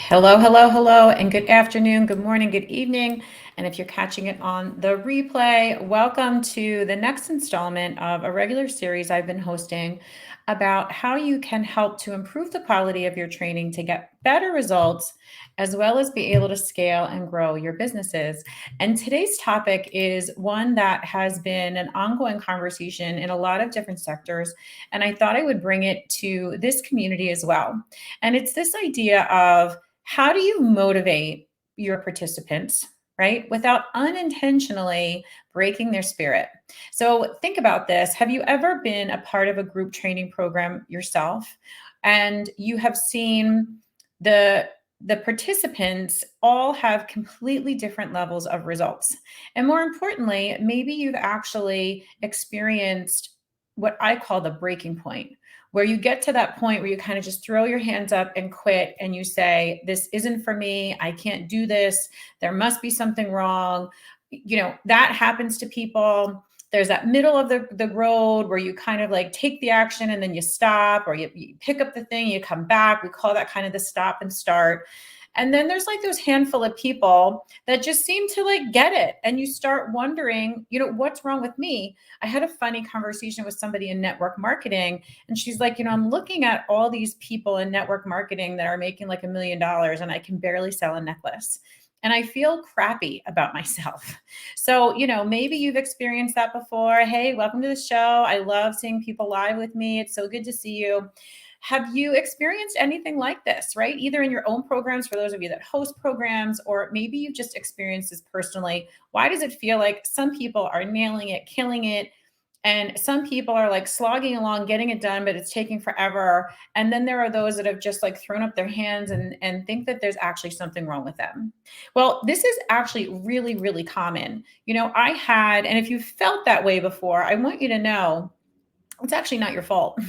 Hello, hello, hello, and good afternoon, good morning, good evening. And if you're catching it on the replay, welcome to the next installment of a regular series I've been hosting about how you can help to improve the quality of your training to get better results, as well as be able to scale and grow your businesses. And today's topic is one that has been an ongoing conversation in a lot of different sectors. And I thought I would bring it to this community as well. And it's this idea of how do you motivate your participants, right, without unintentionally breaking their spirit? So think about this. Have you ever been a part of a group training program yourself and you have seen the the participants all have completely different levels of results? And more importantly, maybe you've actually experienced what I call the breaking point, where you get to that point where you kind of just throw your hands up and quit and you say, this isn't for me. I can't do this. There must be something wrong. That happens to people. There's that middle of the road where you kind of like take the action and then you stop, or you pick up the thing, you come back. We call that kind of the stop and start. And then there's like those handful of people that just seem to like get it. And you start wondering, what's wrong with me? I had a funny conversation with somebody in network marketing, and she's like, I'm looking at all these people in network marketing that are making like $1 million and I can barely sell a necklace. And I feel crappy about myself. So, maybe you've experienced that before. Hey, welcome to the show. I love seeing people live with me. It's so good to see you. Have you experienced anything like this, right? Either in your own programs, for those of you that host programs, or maybe you've just experienced this personally. Why does it feel like some people are nailing it, killing it, and some people are like slogging along, getting it done, but it's taking forever? And then there are those that have just like thrown up their hands and think that there's actually something wrong with them. Well, this is actually really, really common. And if you felt that way before, I want you to know it's actually not your fault.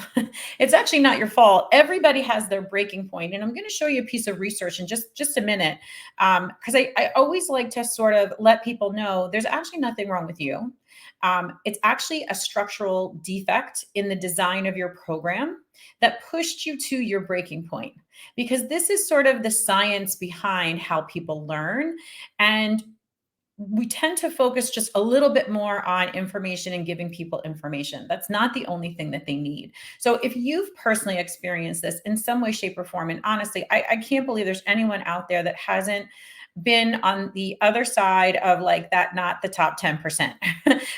It's actually not your fault. Everybody has their breaking point. And I'm going to show you a piece of research in just a minute. Because I always like to sort of let people know there's actually nothing wrong with you. It's actually a structural defect in the design of your program that pushed you to your breaking point. Because this is sort of the science behind how people learn. And we tend to focus just a little bit more on information and giving people information. That's not the only thing that they need. So if you've personally experienced this in some way, shape, or form, and honestly, I can't believe there's anyone out there that hasn't been on the other side of like that, not the top 10%.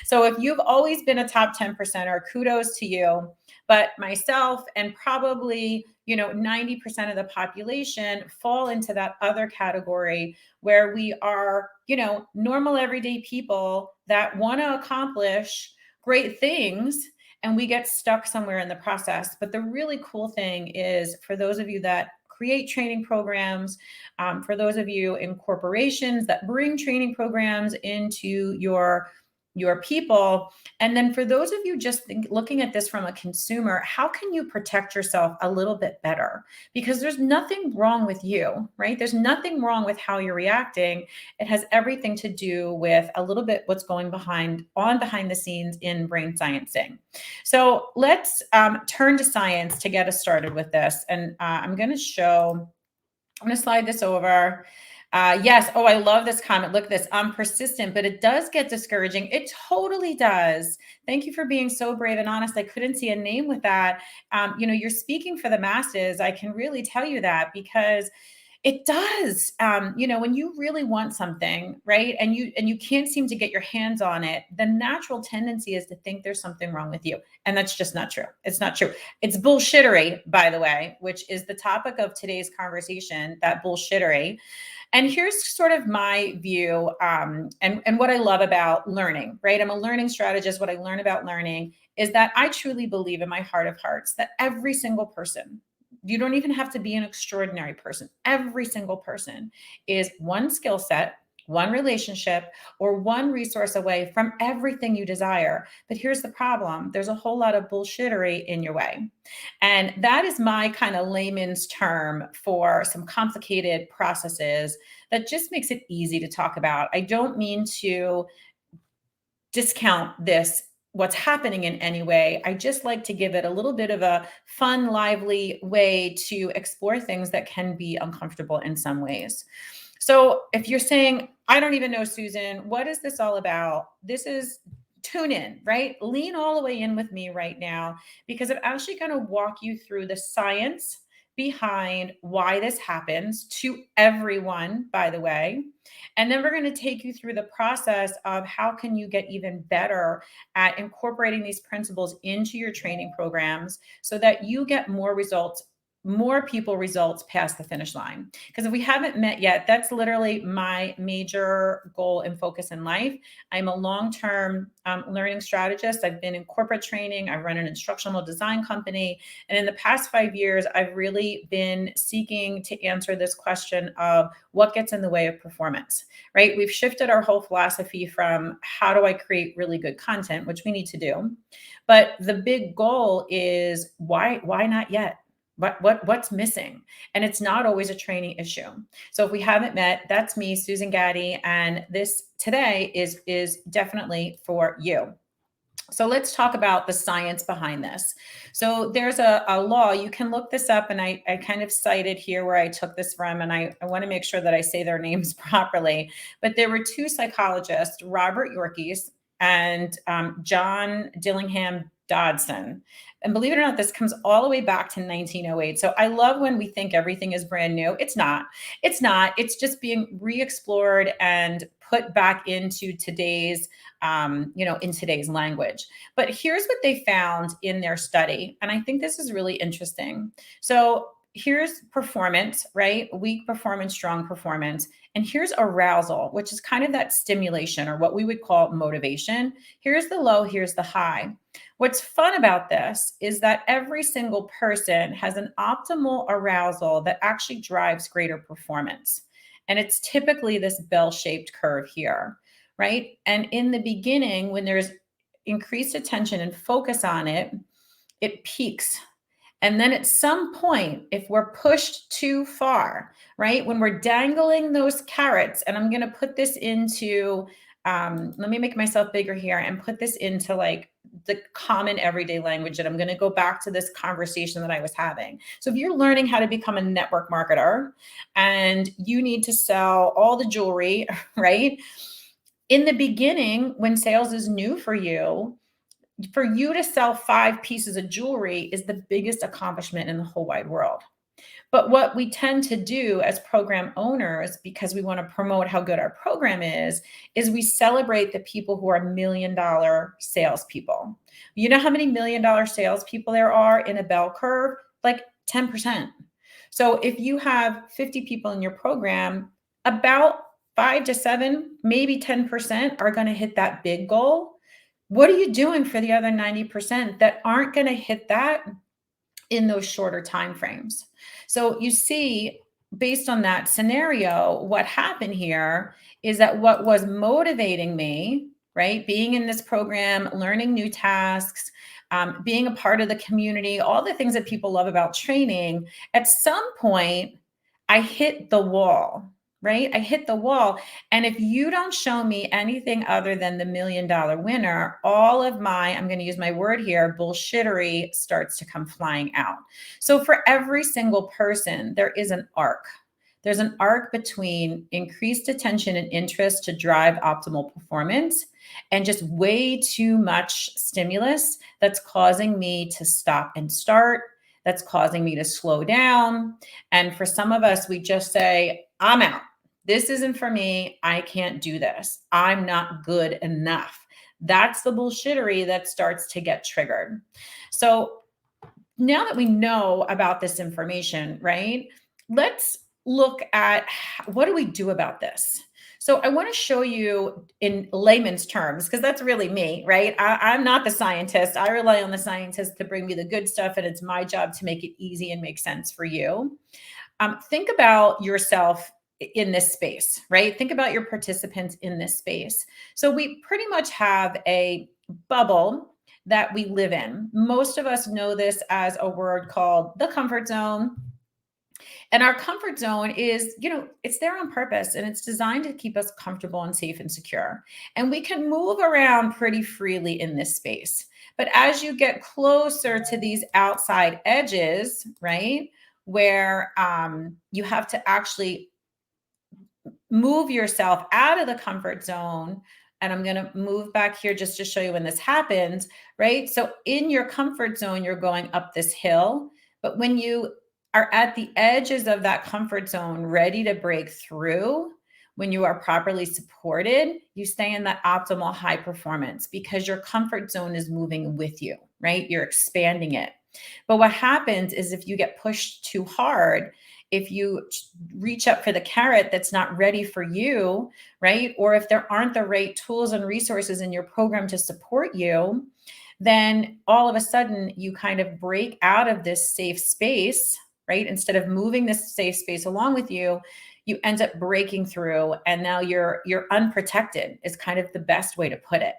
So if you've always been a top 10%er, kudos to you. But myself and probably, 90% of the population fall into that other category where we are, normal everyday people that want to accomplish great things, and we get stuck somewhere in the process. But the really cool thing is, for those of you that create training programs, for those of you in corporations that bring training programs into your people, and then for those of you just looking at this from a consumer, how can you protect yourself a little bit better? Because there's nothing wrong with you, right? There's nothing wrong with how you're reacting. It has everything to do with a little bit what's going behind the scenes in brain sciencing. So let's turn to science to get us started with this. And I'm going to slide this over. Yes. Oh, I love this comment. Look at this. I'm persistent, but it does get discouraging. It totally does. Thank you for being so brave and honest. I couldn't see a name with that. You're speaking for the masses. I can really tell you that, because it does. When you really want something, right, and you can't seem to get your hands on it, the natural tendency is to think there's something wrong with you. And that's just not true. It's not true. It's bullshittery, by the way, which is the topic of today's conversation, that bullshittery. And here's sort of my view, and what I love about learning, right? I'm a learning strategist. What I learn about learning is that I truly believe in my heart of hearts that every single person, you don't even have to be an extraordinary person, every single person is one skill set, one relationship, or one resource away from everything you desire. But here's the problem. There's a whole lot of bullshittery in your way. And that is my kind of layman's term for some complicated processes that just makes it easy to talk about. I don't mean to discount this what's happening in any way. I just like to give it a little bit of a fun, lively way to explore things that can be uncomfortable in some ways. So if you're saying, I don't even know, Susan, what is this all about? This is tune in, right? Lean all the way in with me right now, because I'm actually going to walk you through the science behind why this happens to everyone, by the way. And then we're going to take you through the process of how can you get even better at incorporating these principles into your training programs so that you get more results, more people results past the finish line. Because if we haven't met yet, that's literally my major goal and focus in life. I'm a long-term learning strategist. I've been in corporate training. I run an instructional design company. And in the past 5 years, I've really been seeking to answer this question of what gets in the way of performance, right? We've shifted our whole philosophy from how do I create really good content, which we need to do. But the big goal is why not yet? What's missing? And it's not always a training issue. So if we haven't met, that's me, Susan Gaddy, and this today is definitely for you. So let's talk about the science behind this. So there's a law, you can look this up, and I kind of cited here where I took this from, and I want to make sure that I say their names properly. But there were two psychologists, Robert Yerkes and John Dillingham Dodson. And believe it or not, this comes all the way back to 1908. So I love when we think everything is brand new. It's not. It's not. It's just being re-explored and put back into today's in today's language. But here's what they found in their study. And I think this is really interesting. So here's performance, right? Weak performance, strong performance. And here's arousal, which is kind of that stimulation or what we would call motivation. Here's the low, here's the high. What's fun about this is that every single person has an optimal arousal that actually drives greater performance. And it's typically this bell-shaped curve here, right? And in the beginning, when there's increased attention and focus on it, it peaks. And then at some point, if we're pushed too far, right, when we're dangling those carrots, and I'm going to put this into, let me make myself bigger here and put this into like the common everyday language. And I'm going to go back to this conversation that I was having. So if you're learning how to become a network marketer and you need to sell all the jewelry, right? In the beginning, when sales is new for you to sell 5 pieces of jewelry is the biggest accomplishment in the whole wide world. But what we tend to do as program owners, because we want to promote how good our program is we celebrate the people who are $1 million salespeople. You know how many $1 million salespeople there are in a bell curve? Like 10%. So if you have 50 people in your program, about 5 to 7, maybe 10% are going to hit that big goal. What are you doing for the other 90% that aren't going to hit that in those shorter time frames? So you see, based on that scenario, what happened here is that what was motivating me, right, being in this program, learning new tasks, being a part of the community, all the things that people love about training, at some point, I hit the wall, right? I hit the wall. And if you don't show me anything other than the $1 million winner, all of my, I'm going to use my word here, bullshittery starts to come flying out. So for every single person, there is an arc. There's an arc between increased attention and interest to drive optimal performance and just way too much stimulus that's causing me to stop and start, that's causing me to slow down. And for some of us, we just say, I'm out. This isn't for me. I can't do this. I'm not good enough. That's the bullshittery that starts to get triggered. So now that we know about this information, right, let's look at what do we do about this? So I want to show you in layman's terms, because that's really me, right? I'm not the scientist. I rely on the scientists to bring me the good stuff, and it's my job to make it easy and make sense for you. Think about yourself in this space, right? Think about your participants in this space. So we pretty much have a bubble that we live in. Most of us know this as a word called the comfort zone. And our comfort zone is, it's there on purpose and it's designed to keep us comfortable and safe and secure. And we can move around pretty freely in this space. But as you get closer to these outside edges, right, where you have to actually move yourself out of the comfort zone. And I'm going to move back here just to show you when this happens, right? So in your comfort zone, you're going up this hill. But when you are at the edges of that comfort zone, ready to break through, when you are properly supported, you stay in that optimal high performance because your comfort zone is moving with you, right? You're expanding it. But what happens is if you get pushed too hard, if you reach up for the carrot that's not ready for you, right? Or if there aren't the right tools and resources in your program to support you, then all of a sudden you kind of break out of this safe space, right? Instead of moving this safe space along with you, you end up breaking through, and now you're unprotected is kind of the best way to put it.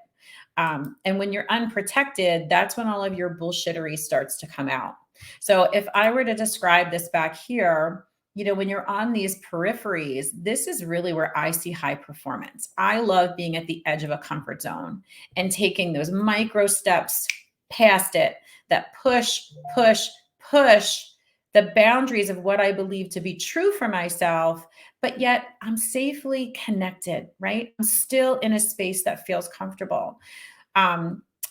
And when you're unprotected, that's when all of your bullshittery starts to come out. So if I were to describe this back here, when you're on these peripheries, this is really where I see high performance. I love being at the edge of a comfort zone and taking those micro steps past it that push the boundaries of what I believe to be true for myself, but yet I'm safely connected, right? I'm still in a space that feels comfortable.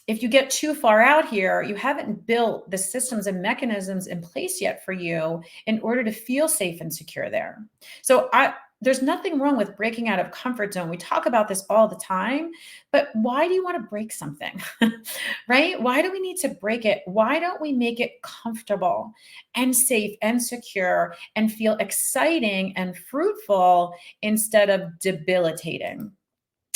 If you get too far out here, you haven't built the systems and mechanisms in place yet for you in order to feel safe and secure there. So there's nothing wrong with breaking out of comfort zone. We talk about this all the time, but why do you want to break something? Right? Why do we need to break it? Why don't we make it comfortable and safe and secure and feel exciting and fruitful instead of debilitating?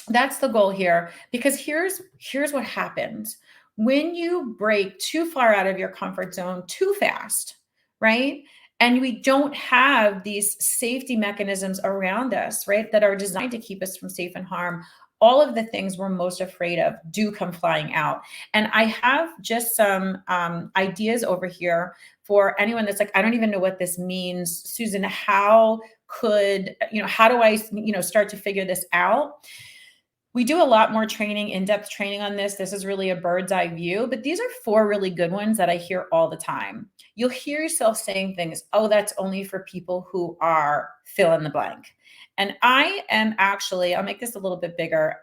That's the goal here, because here's what happens when you break too far out of your comfort zone too fast, right? And we don't have these safety mechanisms around us, right, that are designed to keep us from safe and harm. All of the things we're most afraid of do come flying out. And I have just some ideas over here for anyone that's like, I don't even know what this means. Susan, how do I, start to figure this out? We do a lot more training, in-depth training on this. This is really a bird's eye view, but these are 4 really good ones that I hear all the time. You'll hear yourself saying things, oh, that's only for people who are fill in the blank. And I am actually, I'll make this a little bit bigger.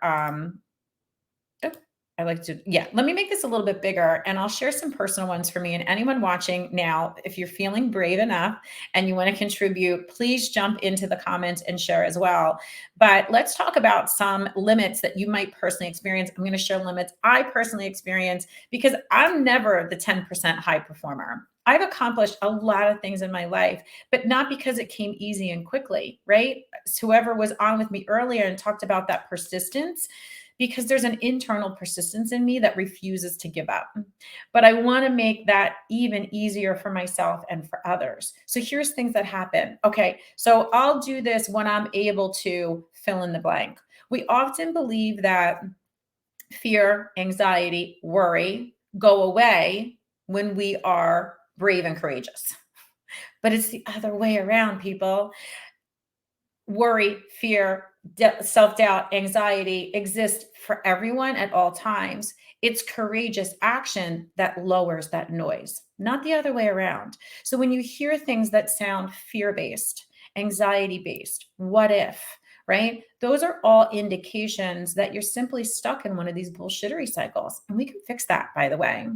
Let me make this a little bit bigger and I'll share some personal ones for me. And anyone watching now, if you're feeling brave enough and you want to contribute, please jump into the comments and share as well. But let's talk about some limits that you might personally experience. I'm going to share limits I personally experience because I'm never the 10% high performer. I've accomplished a lot of things in my life, but not because it came easy and quickly, right? So whoever was on with me earlier and talked about that persistence, because there's an internal persistence in me that refuses to give up. But I want to make that even easier for myself and for others. So here's things that happen. Okay, so I'll do this when I'm able to fill in the blank. We often believe that fear, anxiety, worry go away when we are brave and courageous. But it's the other way around, people. Worry, fear, self-doubt, anxiety exist for everyone at all times. It's courageous action that lowers that noise, not the other way around. So when you hear things that sound fear-based, anxiety-based, what if, right? Those are all indications that you're simply stuck in one of these bullshittery cycles. And we can fix that, by the way.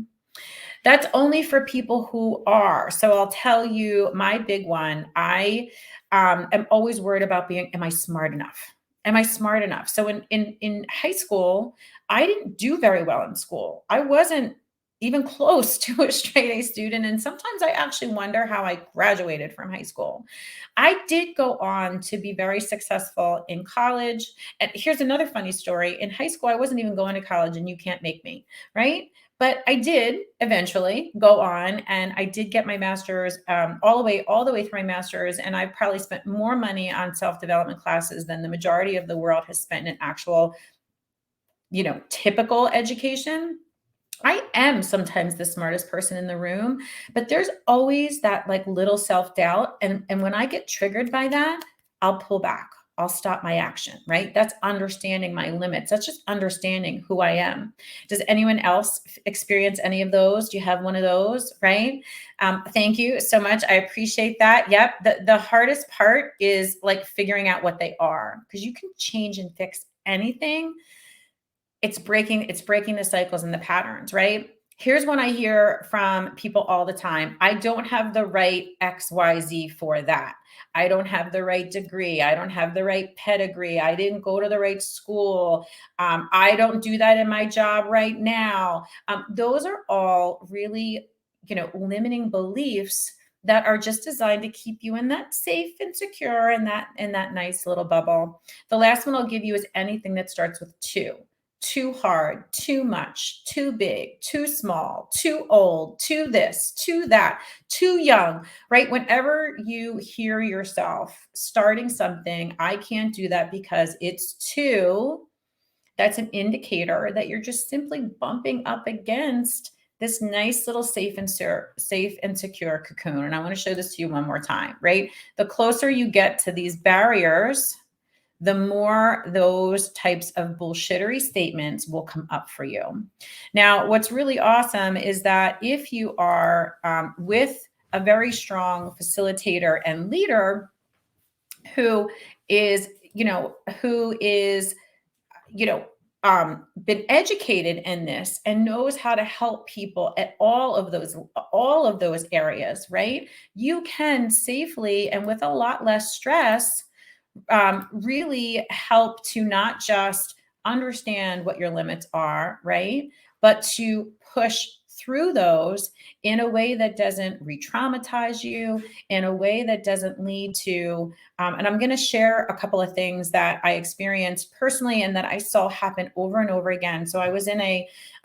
That's only for people who are. So I'll tell you my big one. I am always worried about am I smart enough? Am I smart enough? So in high school, I didn't do very well in school. I wasn't even close to a straight A student. And sometimes I actually wonder how I graduated from high school. I did go on to be very successful in college. And here's another funny story. In high school, I wasn't even going to college, and you can't make me, right? But I did eventually go on, and I did get my master's all the way through my master's. And I've probably spent more money on self-development classes than the majority of the world has spent in actual, typical education. I am sometimes the smartest person in the room, but there's always that like little self-doubt. And when I get triggered by that, I'll pull back. I'll stop my action, right? That's understanding my limits. That's just understanding who I am. Does anyone else experience any of those? Do you have one of those, right? Thank you so much. I appreciate that. Yep. The hardest part is like figuring out what they are, because you can change and fix anything. It's breaking the cycles and the patterns, right? Here's one I hear from people all the time. I don't have the right XYZ for that. I don't have the right degree. I don't have the right pedigree. I didn't go to the right school. I don't do that in my job right now. Those are all really, limiting beliefs that are just designed to keep you in that safe and secure and that nice little bubble. The last one I'll give you is anything that starts with two. Too hard, too much, too big, too small, too old, too this, too that, too young, right? Whenever you hear yourself starting something, I can't do that because it's too, that's an indicator that you're just simply bumping up against this nice little safe and secure cocoon. And I want to show this to you one more time, right? The closer you get to these barriers, the more those types of bullshittery statements will come up for you. Now, what's really awesome is that if you are with a very strong facilitator and leader who is, who is, you know, been educated in this and knows how to help people at all of those areas, right? You can safely and with a lot less stress really help to not just understand what your limits are, right? But to push through those in a way that doesn't re traumatize you, in a way that doesn't lead to, and I'm going to share a couple of things that I experienced personally and that I saw happen over and over again. So I was in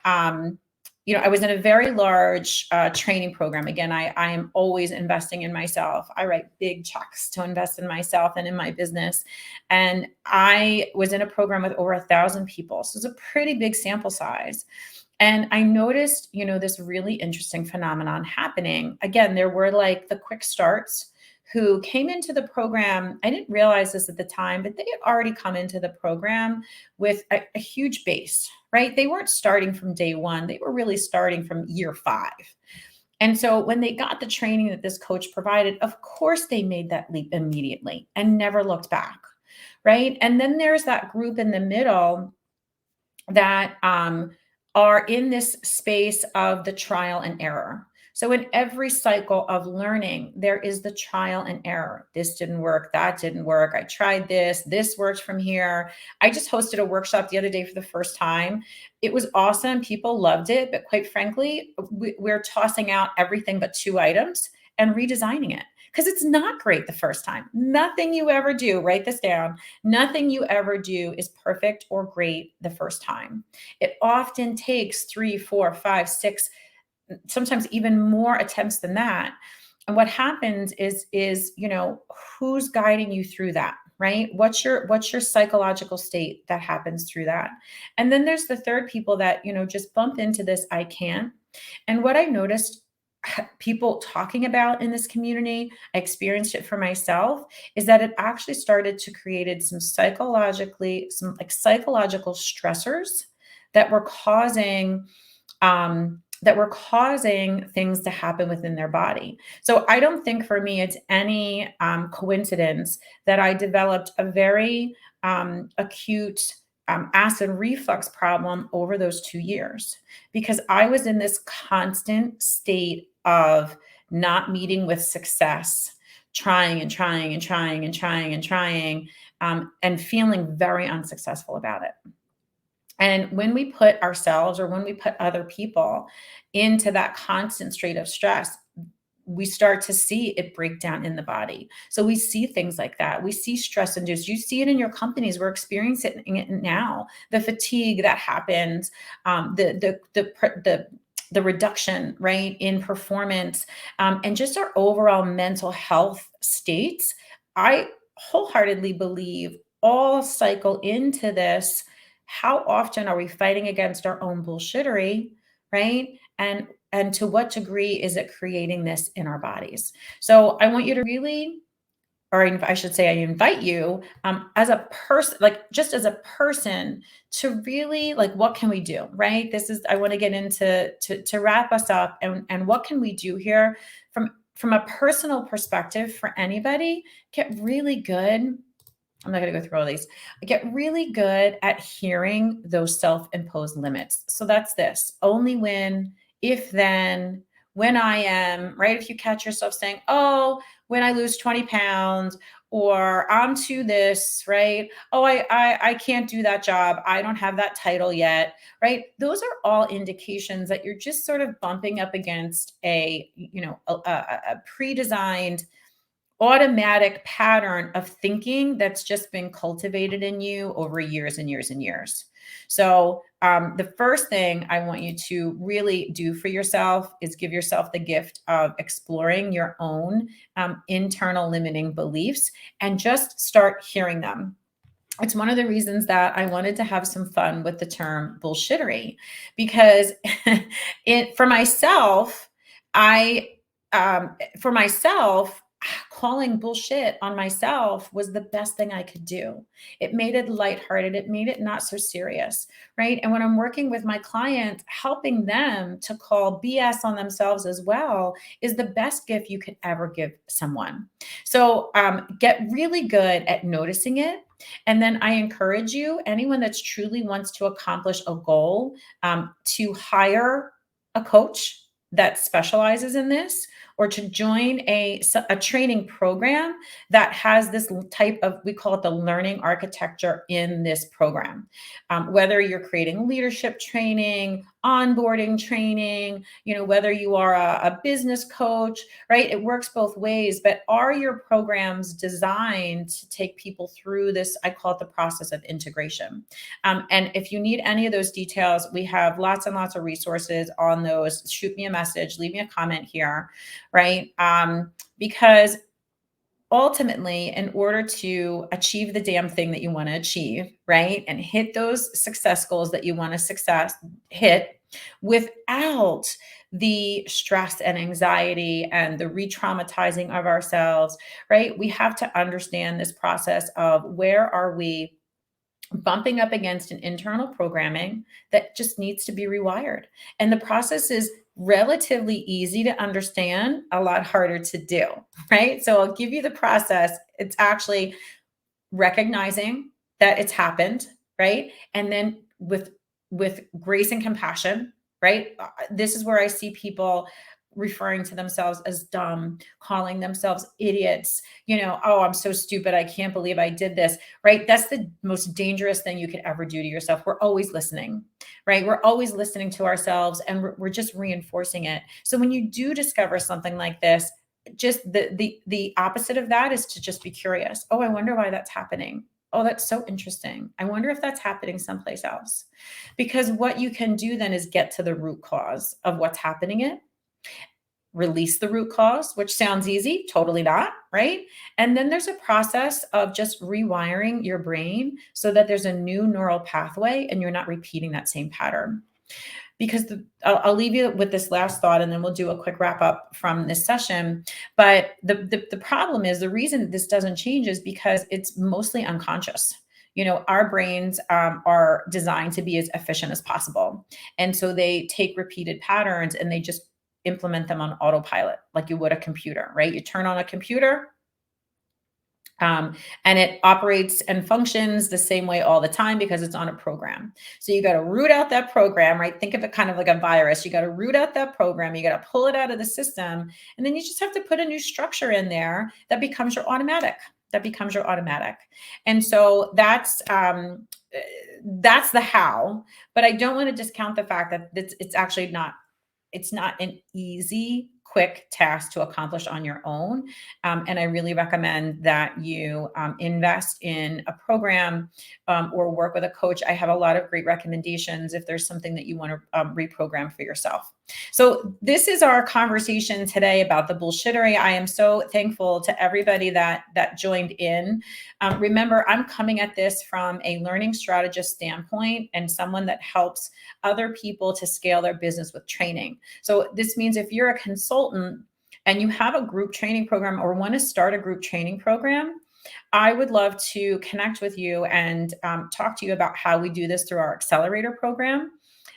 um, I was in a very large training program. Again, I am always investing in myself. I write big checks to invest in myself and in my business. And I was in a program with over 1,000 people. So it's a pretty big sample size. And I noticed, this really interesting phenomenon happening. Again, there were like the quick starts who came into the program. I didn't realize this at the time, but they had already come into the program with a huge base, right? They weren't starting from day one. They were really starting from year 5. And so when they got the training that this coach provided, of course they made that leap immediately and never looked back, right? And then there's that group in the middle that are in this space of the trial and error. So, in every cycle of learning, there is the trial and error. This didn't work. That didn't work. I tried this. This worked from here. I just hosted a workshop the other day for the first time. It was awesome. People loved it. But quite frankly, we're tossing out everything but 2 items and redesigning it because it's not great the first time. Nothing you ever do, write this down, nothing you ever do is perfect or great the first time. It often takes 3, 4, 5, 6, sometimes even more attempts than that. And what happens is who's guiding you through that, right? What's your psychological state that happens through that? And then there's the third people that just bump into this I can't. And what I noticed people talking about in this community, I experienced it for myself, is that it actually started to create some like psychological stressors that were causing things to happen within their body. So I don't think for me it's any coincidence that I developed a very acute acid reflux problem over those 2 years because I was in this constant state of not meeting with success, trying and trying and trying and trying and trying, and feeling very unsuccessful about it. And when we put ourselves or when we put other people into that constant state of stress, we start to see it break down in the body. So we see things like that. We see stress induced. You see it in your companies. We're experiencing it now. The fatigue that happens, the reduction, right, in performance, and just our overall mental health states. I wholeheartedly believe all cycle into this. How often are we fighting against our own bullshittery right? And to what degree is it creating this in our bodies? So I want you to really, or I should say, I invite you, as a person, like just as a person, to really like, what can we do, right? This is, I want to get into to wrap us up, and what can we do here from a personal perspective for anybody? Get really good. I'm not going to go through all these. Get really good at hearing those self-imposed limits. So that's this: only when, if then, when I am, right? If you catch yourself saying, oh, when I lose 20 pounds, or I'm to this, right? Oh, I can't do that job. I don't have that title yet, right? Those are all indications that you're just sort of bumping up against a pre-designed automatic pattern of thinking that's just been cultivated in you over years and years and years. So, the first thing I want you to really do for yourself is give yourself the gift of exploring your own internal limiting beliefs and just start hearing them. It's one of the reasons that I wanted to have some fun with the term bullshittery, because for myself, I, for myself, calling bullshit on myself was the best thing I could do. It made it lighthearted. It made it not so serious, right? And when I'm working with my clients, helping them to call BS on themselves as well is the best gift you could ever give someone. So get really good at noticing it. And then I encourage you, anyone that's truly wants to accomplish a goal, to hire a coach that specializes in this, or to join a training program that has this type of, we call it the learning architecture in this program. Whether you're creating leadership training, onboarding training, whether you are a business coach, right? It works both ways, but are your programs designed to take people through this? I call it the process of integration. And if you need any of those details, we have lots and lots of resources on those. Shoot me a message, leave me a comment here, right? Because ultimately, in order to achieve the damn thing that you want to achieve, right, and hit those success goals that you want to hit without the stress and anxiety and the re-traumatizing of ourselves, right, we have to understand this process of where are we bumping up against an internal programming that just needs to be rewired. And the process is relatively easy to understand, a lot harder to do, right? So I'll give you the process. It's actually recognizing that it's happened, right? And then with grace and compassion, right? This is where I see people referring to themselves as dumb, calling themselves idiots, oh, I'm so stupid. I can't believe I did this, right? That's the most dangerous thing you could ever do to yourself. We're always listening, right? We're always listening to ourselves, and we're just reinforcing it. So when you do discover something like this, just the opposite of that is to just be curious. Oh, I wonder why that's happening. Oh, that's so interesting. I wonder if that's happening someplace else. Because what you can do then is get to the root cause of what's happening it, release the root cause, which sounds easy, totally not, right? And then there's a process of just rewiring your brain so that there's a new neural pathway and you're not repeating that same pattern. Because I'll leave you with this last thought, and then we'll do a quick wrap up from this session. But the problem is, the reason this doesn't change is because it's mostly unconscious. Our brains are designed to be as efficient as possible. And so they take repeated patterns and they just implement them on autopilot, like you would a computer, right? You turn on a computer, and it operates and functions the same way all the time because it's on a program. So you got to root out that program, right? Think of it kind of like a virus. You got to root out that program. You got to pull it out of the system. And then you just have to put a new structure in there that becomes your automatic. And so that's the how. But I don't want to discount the fact that it's actually not. It's not an easy, quick task to accomplish on your own. And I really recommend that you invest in a program, or work with a coach. I have a lot of great recommendations if there's something that you want to reprogram for yourself. So this is our conversation today about the bullshittery. I am so thankful to everybody that joined in. Remember, I'm coming at this from a learning strategist standpoint and someone that helps other people to scale their business with training. So this means if you're a consultant and you have a group training program or want to start a group training program, I would love to connect with you and talk to you about how we do this through our accelerator program,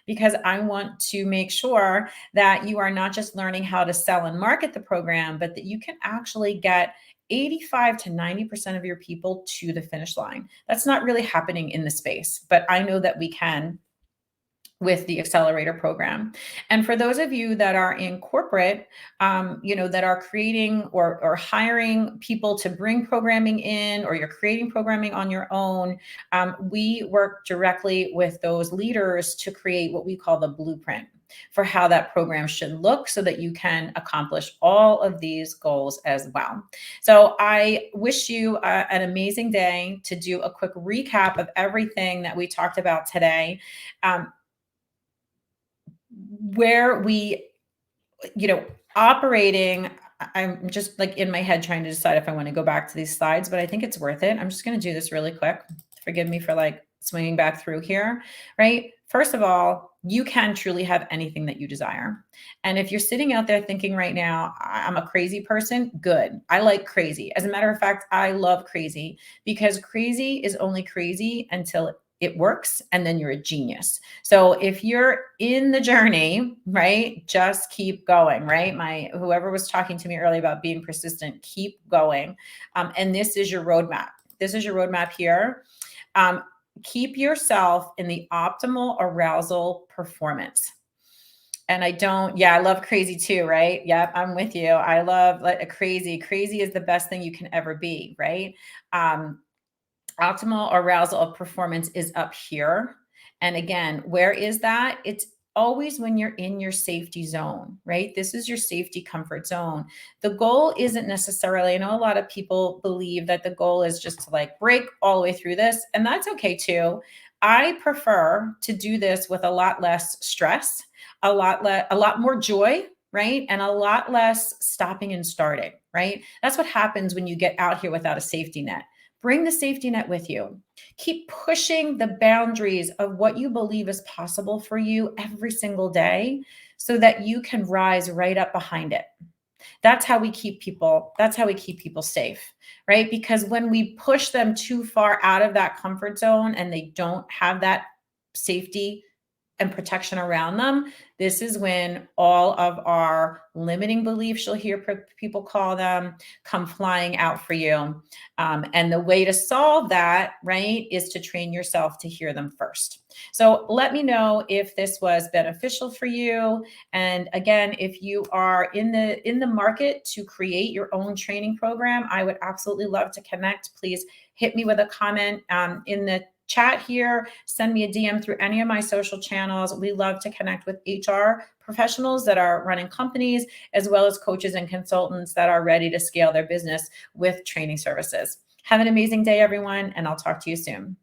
because I want to make sure that you are not just learning how to sell and market the program, but that you can actually get 85 to 90% of your people to the finish line. That's not really happening in the space, but I know that we can with the accelerator program. And for those of you that are in corporate, that are creating or hiring people to bring programming in, or you're creating programming on your own, we work directly with those leaders to create what we call the blueprint for how that program should look so that you can accomplish all of these goals as well. So I wish you an amazing day. To do a quick recap of everything that we talked about today, where we, operating, I'm just like in my head trying to decide if I want to go back to these slides, but I think it's worth it. I'm just going to do this really quick. Forgive me for like swinging back through here, right? First of all, you can truly have anything that you desire. And if you're sitting out there thinking right now, I'm a crazy person, good. I like crazy. As a matter of fact, I love crazy, because crazy is only crazy until it works, and then you're a genius. So if you're in the journey, right, just keep going, right? Whoever was talking to me earlier about being persistent, keep going. And this is your roadmap. This is your roadmap here. Keep yourself in the optimal arousal performance. And I love crazy too, right? Yep, I'm with you. I love like a crazy. Crazy is the best thing you can ever be, right? Optimal arousal of performance is up here. And again, where is that? It's always when you're in your safety zone, right? This is your safety comfort zone. The goal isn't necessarily, I know a lot of people believe that the goal is just to like break all the way through this, and that's okay too. I prefer to do this with a lot less stress, a lot more joy, right? And a lot less stopping and starting, right? That's what happens when you get out here without a safety net. Bring the safety net with you. Keep pushing the boundaries of what you believe is possible for you every single day so that you can rise right up behind it. That's how we keep people safe, right? Because when we push them too far out of that comfort zone and they don't have that safety and protection around them, this is when all of our limiting beliefs, you'll hear people call them, come flying out for you. And the way to solve that, right, is to train yourself to hear them first. So let me know if this was beneficial for you. And again, if you are in the market to create your own training program, I would absolutely love to connect. Please hit me with a comment in the chat here, send me a DM through any of my social channels. We love to connect with HR professionals that are running companies, as well as coaches and consultants that are ready to scale their business with training services. Have an amazing day, everyone, and I'll talk to you soon.